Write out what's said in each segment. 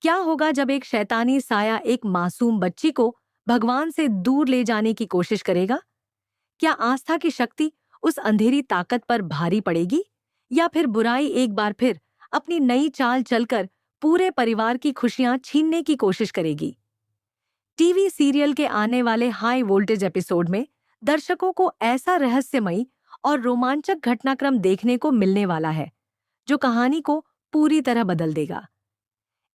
क्या होगा जब एक शैतानी साया एक मासूम बच्ची को भगवान से दूर ले जाने की कोशिश करेगा? क्या आस्था की शक्ति उस अंधेरी ताकत पर भारी पड़ेगी, या फिर बुराई एक बार फिर अपनी नई चाल चलकर पूरे परिवार की खुशियां छीनने की कोशिश करेगी? टीवी सीरियल के आने वाले हाई वोल्टेज एपिसोड में दर्शकों को ऐसा रहस्यमयी और रोमांचक घटनाक्रम देखने को मिलने वाला है जो कहानी को पूरी तरह बदल देगा।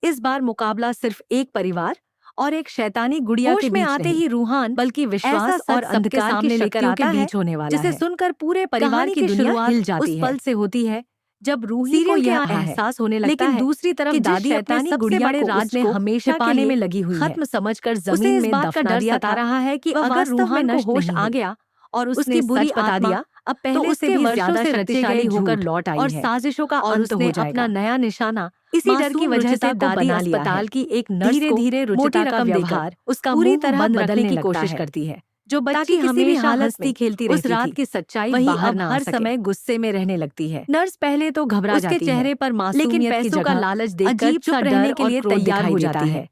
इस बार मुकाबला सिर्फ एक परिवार और एक शैतानी गुड़िया के बीच आते ही रूहान, बल्कि विश्वास और अंधकार की शक्तियों के बीच होने वाला है, जिसे सुनकर पूरे परिवार की दुनिया हिल जाती है। उस पल से होती है जब रूही को यह एहसास होने लगता है, लेकिन दूसरी तरफ दादी शैतानी गुड़िया को हमेशा हमेशा पाने में लगी हुई खत्म समझकर जमीन में दफना दिया सता रहा है कि अगर रूहान को होश आ गया और उसकी बुरी बता दिया, अब पहले से भी ज्यादा शक्तिशाली होकर लौट आई है और साजिशों का अंत हो जाएगा। अपना नया निशाना इसी डर की वजह से दादी अस्पताल की एक नर्स को धीरे रुचिता का व्यवहार उसका पूरी तरह बदलने की कोशिश करती है, जो बच्ची हमेशा हंसती खेलती रहती थी। उस रात की सच्चाई बाहर ना हर समय गुस्से में रहने लगती है। नर्स पहले तो घबरा जाती है, उसके चेहरे पर मासूमियत की जगह लालच देखकर चुप रहने के लिए तैयार हो जाता है।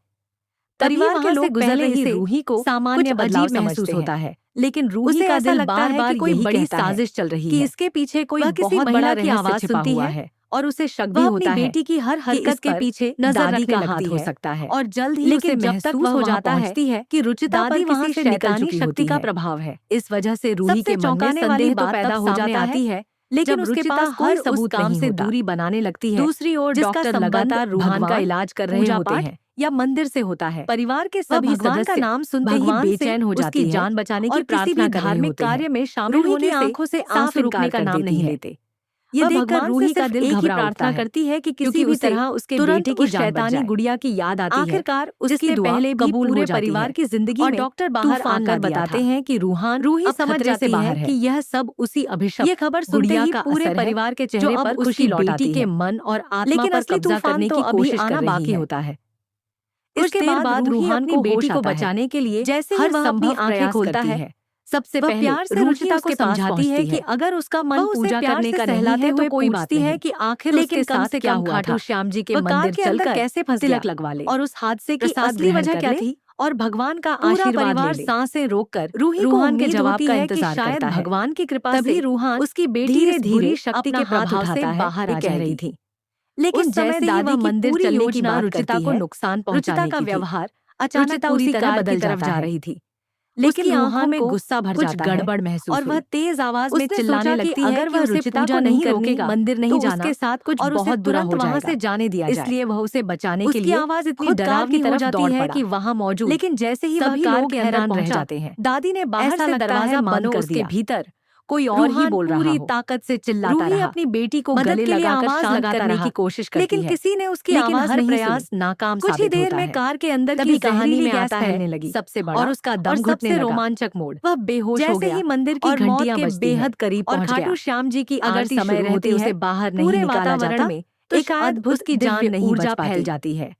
परिवार के लोग गुजर रही रूही को सामान्य बदलाव महसूस होता है, लेकिन रूही का दिल बार-बार कोई बड़ी साजिश चल रही है कि इसके पीछे कोई बहुत बड़ा की आवाज सुनती है और उसे शक भी होता है बेटी की हर हरकत के पीछे दादी का हाथ हो सकता है। और जल्द ही उसे महसूस हो जाता है कि रुचिता पर वहां से शैतानी शक्ति का प्रभाव है। इस वजह से रूही के मन में संदेह तो पैदा हो जाता है, लेकिन उसके पास कोई सबूत काम से दूरी बनाने लगती है। दूसरी ओर डॉक्टर लगातार रूहान का इलाज कर रहे होते हैं या मंदिर से होता है। परिवार के सभी सदस्य का नाम सुनते ही बेचैन हो जाती है, जान बचाने की प्रार्थना कर रहे होते हैं। धार्मिक कार्य में शामिल होने से आंखों से आंसू रुकने का नाम नहीं लेते। ये देखकर रूही का दिल घबरा प्रार्थना करती है कि किसी भी तरह उसके बेटे की शैतानी गुड़िया की याद आती है। आखिरकार उसकी पहले भी पूरे परिवार की जिंदगी में डॉक्टर बाहर आकर बताते हैं कि रूही समझ जाती है कि यह सब उसी अभिशाप। ये खबर सुनते ही पूरे परिवार के चेहरे पर खुशी लौट आती है, मन और आत्मा पर कब्जा करने की कोशिश कर रही है। होता है। इसके बाद रूहान को बेटी को बचाने के लिए जैसे ही वह अपनी आंखें खोलता है, सबसे पहले प्यार से रुचिता को समझाती है कि अगर उसका मन पूजा करने का सहलाते हुए कोई पूछती है कि आखिर उसके साथ क्या हुआ था, श्याम जी के मंदिर चलकर कैसे तिलक लगवा ले और उस हादसे की असली वजह क्या थी, और भगवान का आशीर्वाद ले ले। सांसें रोककर रूहान के जवाब का इंतजार करता है। भगवान की कृपा से रूहान उसकी बेटी धीरे-धीरे शक्ति के प्रभाव से बाहर आ जा रही थी। लेकिन जैसे दादी मंदिर चलने की बात रुचिता को नुकसान पहुंचाने का व्यवहार अचानक उसी तरह बदल जा रही थी। लेकिन आंखों में गुस्सा भर जाता है, गड़बड़ महसूस और वह तेज आवाज में चिल्लाने लगती है अगर वह रुचिता को नहीं रोकेगा, मंदिर नहीं जाना, उसके साथ कुछ बहुत बुरा हो जाएगा, वहां से जाने दिया जाए। इसलिए वह उसे बचाने के लिए आवाज इतनी डरावनी हो जाती है कि वहाँ मौजूद, लेकिन जैसे ही वह कार के अंदर पहुंच जाते हैं, दादी ने बाहर से दरवाजा बंद कर दिया। भीतर कोई और ही बोल रहा हो, पूरी ताकत से चिल्लाता रहा, अपनी बेटी को गले लगाकर शांत करने की कोशिश करती है, लेकिन किसी ने उसकी आवाज हर प्रयास नाकाम साबित होता है। कुछ ही देर में कार के अंदर की कहानी में आता है सबसे बड़ा और उसका दम घुटने लगा, रोमांचक मोड़। वह बेहोश हो गया, जैसे ही मंदिर की घंटियां बजती बेहद करीब पहुंच गया। खाटू श्याम जी की अगर समय रहते उसे बाहर नहीं निकाला जाता तो एक अद्भुत की जान नहीं ऊर्जा फैल जाती है।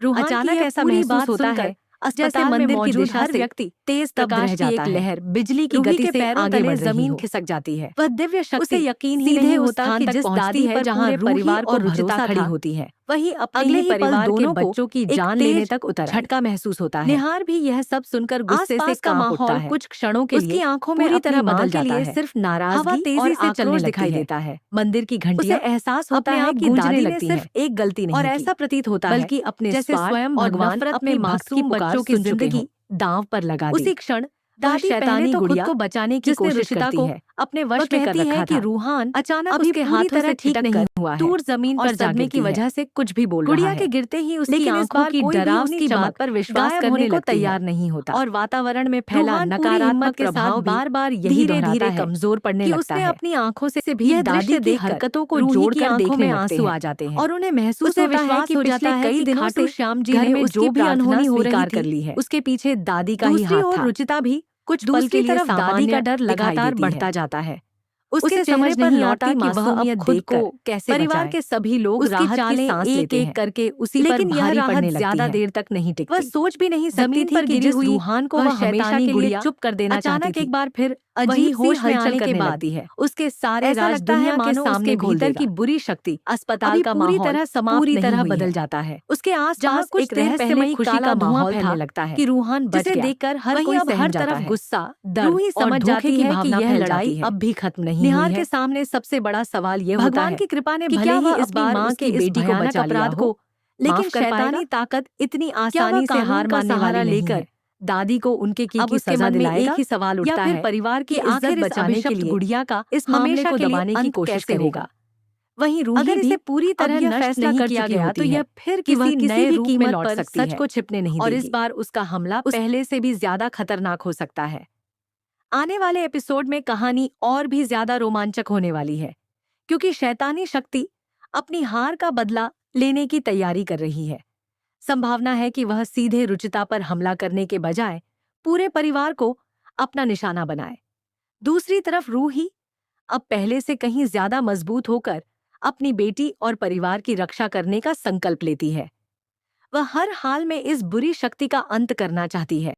अचानक ऐसा महसूस होता है जैसे मंदिर की दिशा से व्यक्ति तेज प्रकाश की एक लहर बिजली की गति से आगे बढ़ जमीन खिसक जाती है। वह दिव्य शक्ति उसे यकीन ही नहीं होता कि जिस दादी है जहां परिवार को रुचिता खड़ी होती है, वही अगले ही परिवार के बच्चों की जान लेने तक उतर झटका महसूस होता है। निहार भी यह सब सुनकर गुस्से से कांप उठता है। कुछ क्षणों के लिए उसकी आंखों में पूरी तरह बदल जाता है, सिर्फ नाराजगी तेजी से चलने दिखाई देता है। मंदिर की घंटियां एहसास होता है कि दादी ने सिर्फ एक गलती नहीं और ऐसा प्रतीत होता है बल्कि अपने जैसे स्वयं भगवान अपने मासूम बच्चों की जिंदगी दांव पर लगा दी। उसी क्षण दादी शैतानी तो खुद को बचाने की कोशिश करती है, अपने वश में कर रखा था। रूहान अचानक उसके हाथों से ठीक नहीं हुआ है, दूर जमीन पर गिरने की वजह से कुछ भी बोल रहा है। गुड़िया के गिरते ही उसकी आंखों की डरावनी चमक पर विश्वास करने को तैयार नहीं होता और वातावरण में फैला नकारात्मक प्रभाव बार-बार यही धीरे-धीरे कमजोर पड़ने लगता है। उसने अपनी आंखों से भी दादी की हरकतों को जोड़कर देखने में आंसू आ जाते हैं और उन्हें महसूस होता है कि पिछले कई दिनों से श्याम जी ने जो भी अनहोनी हो रही कर ली है, उसके पीछे दादी का ही हाथ था। रुचिता भी कुछ पल के लिए दादी का डर लगातार बढ़ता जाता है। उसके समझ नहीं आता कि वह अब खुद को कैसे परिवार के सभी लोग राहत की सांस लेते हैं करके उसी पर भारी पड़ने ज्यादा देर तक नहीं टिकती। वह सोच भी नहीं सकती थी कि जिस रूहान को वह हमेशा के लिए चुप कर देना चाहती थी, अचानक एक बार फिर अजीब होश सी में हलचल आने के करने बाद लगती है। उसके सारे ऐसा राज लगता है दुनिया के मानो सामने उसके खोल भीतर देगा। की बुरी शक्ति अस्पताल अभी का पूरी माहौल तरह समाप्त पूरी नहीं तरह हुई बदल है। जाता है। उसके जहाँ आसपास कुछ एक देर पहले रहस्यमयी खुशी काला का धुआं माहौल फैलने था लगता है कि रूहान बच जिसे गया, देखकर हर वहीं कोई अब सहम हर जाता तरफ है। गुस्सा, दर्द रूही और समझ धोखे जाती की है कि भावना यह फैल लड़ाई जाती है। अब भी खत्म नहीं हुई निहार है। के सामने सबसे बड़ा सवाल यह होता भगवान है की कृपा ने कि भले क्या ही वह इस अपनी बार माँ उसकी के इस बेटी को भयानक बचा लिया अपराध हो, को लेकिन माफ कर पाएगा? शैतानी ताकत इतनी क्या वह आसानी से कानून हार का मानने सहारा वाली नहीं लेकर है। दादी को उनके की अब की उसके सजा मन में एक दिलाएगा? ही सवाल या उठता फिर है परिवार की कि इज्जत आखिर इस बचाने के अभिशप्त लिए गुड़िया का इस मामले हमेशा को के लिए दबाने की अंत कोशिश कैसे करेगा? होगा। वहीं रूही अगर भी इसे पूरी अब तरह यह नष्ट फैसला नहीं कर किया चुकी गया होती तो है यह फिर कि वह किसी किसी नए भी रूप में कीमत लौट पर सकती सच है को छिपने नहीं और इस देगी। बार उसका हमला पहले से भी ज्यादा खतरनाक हो सकता है। आने वाले एपिसोड में कहानी और भी ज्यादा रोमांचक होने वाली है, क्योंकि शैतानी शक्ति अपनी हार का बदला लेने की तैयारी कर रही है। संभावना है कि वह सीधे रुचिता पर हमला करने के बजाय पूरे परिवार को अपना निशाना बनाए। दूसरी तरफ रूही अब पहले से कहीं ज्यादा मजबूत होकर अपनी बेटी और परिवार की रक्षा करने का संकल्प लेती है। वह हर हाल में इस बुरी शक्ति का अंत करना चाहती है।